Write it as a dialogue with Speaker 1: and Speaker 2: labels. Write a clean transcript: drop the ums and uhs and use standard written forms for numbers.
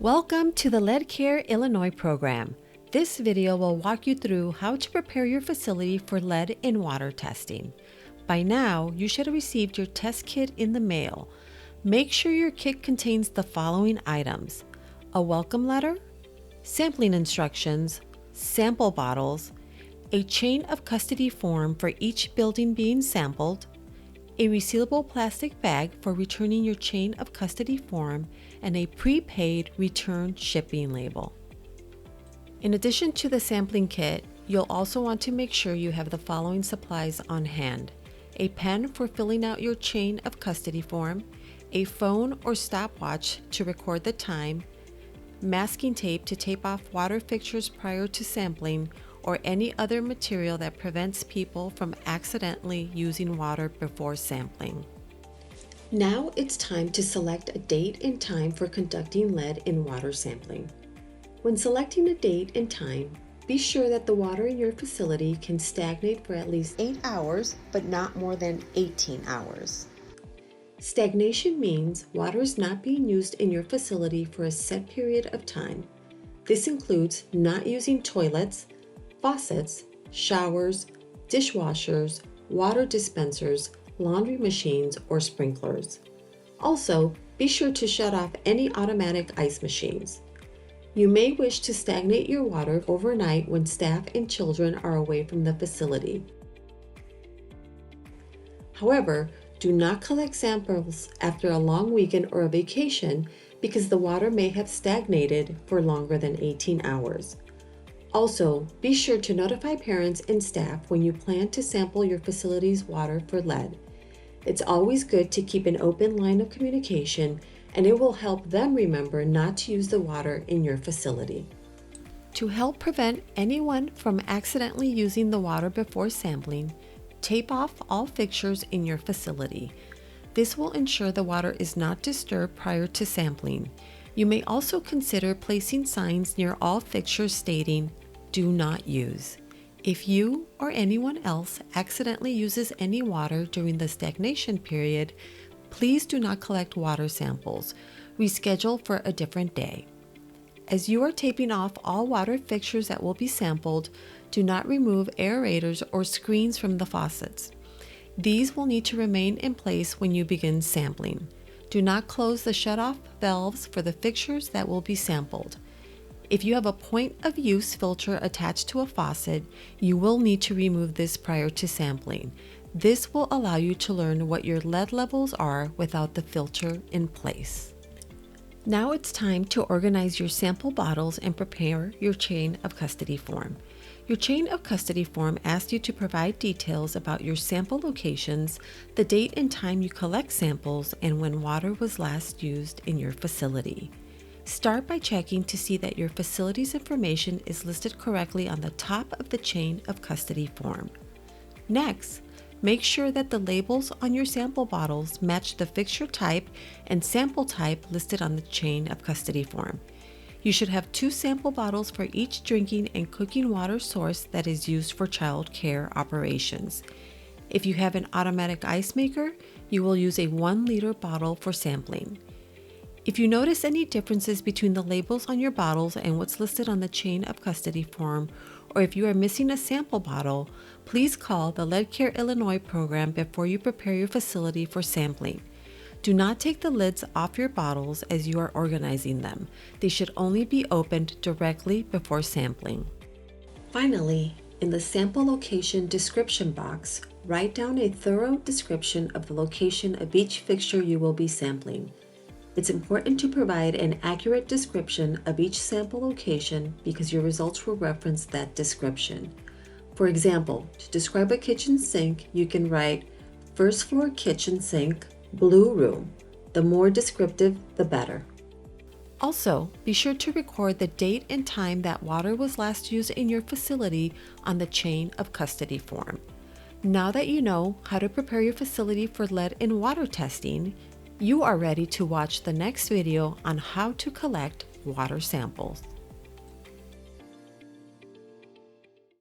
Speaker 1: Welcome to the LeadCare Illinois program. This video will walk you through how to prepare your facility for lead in water testing. By now, you should have received your test kit in the mail. Make sure your kit contains the following items: a welcome letter, sampling instructions, sample bottles, a chain of custody form for each building being sampled, a resealable plastic bag for returning your chain of custody form, and a prepaid return shipping label. In addition to the sampling kit, you'll also want to make sure you have the following supplies on hand: a pen for filling out your chain of custody form, a phone or stopwatch to record the time, masking tape to tape off water fixtures prior to sampling, or any other material that prevents people from accidentally using water before sampling. Now it's time to select a date and time for conducting lead in water sampling. When selecting a date and time, be sure that the water in your facility can stagnate for at least 8 hours, but not more than 18 hours. Stagnation means water is not being used in your facility for a set period of time. This includes not using toilets, faucets, showers, dishwashers, water dispensers, laundry machines, or sprinklers. Also, be sure to shut off any automatic ice machines. You may wish to stagnate your water overnight when staff and children are away from the facility. However, do not collect samples after a long weekend or a vacation because the water may have stagnated for longer than 18 hours. Also, be sure to notify parents and staff when you plan to sample your facility's water for lead. It's always good to keep an open line of communication, and it will help them remember not to use the water in your facility. To help prevent anyone from accidentally using the water before sampling, tape off all fixtures in your facility. This will ensure the water is not disturbed prior to sampling. You may also consider placing signs near all fixtures stating, "Do not use." If you or anyone else accidentally uses any water during the stagnation period, please do not collect water samples. Reschedule for a different day. As you are taping off all water fixtures that will be sampled, do not remove aerators or screens from the faucets. These will need to remain in place when you begin sampling. Do not close the shutoff valves for the fixtures that will be sampled. If you have a point of use filter attached to a faucet, you will need to remove this prior to sampling. This will allow you to learn what your lead levels are without the filter in place. Now it's time to organize your sample bottles and prepare your chain of custody form. Your chain of custody form asks you to provide details about your sample locations, the date and time you collect samples, and when water was last used in your facility. Start by checking to see that your facility's information is listed correctly on the top of the chain of custody form. Next, make sure that the labels on your sample bottles match the fixture type and sample type listed on the chain of custody form. You should have 2 sample bottles for each drinking and cooking water source that is used for child care operations. If you have an automatic ice maker, you will use a 1-liter bottle for sampling. If you notice any differences between the labels on your bottles and what's listed on the chain of custody form, or if you are missing a sample bottle, please call the LeadCare Illinois program before you prepare your facility for sampling. Do not take the lids off your bottles as you are organizing them. They should only be opened directly before sampling. Finally, in the sample location description box, write down a thorough description of the location of each fixture you will be sampling. It's important to provide an accurate description of each sample location because your results will reference that description. For example, to describe a kitchen sink, you can write "First floor kitchen sink, blue room." The more descriptive, the better. Also, be sure to record the date and time that water was last used in your facility on the chain of custody form. Now that you know how to prepare your facility for lead in water testing, you are ready to watch the next video on how to collect water samples.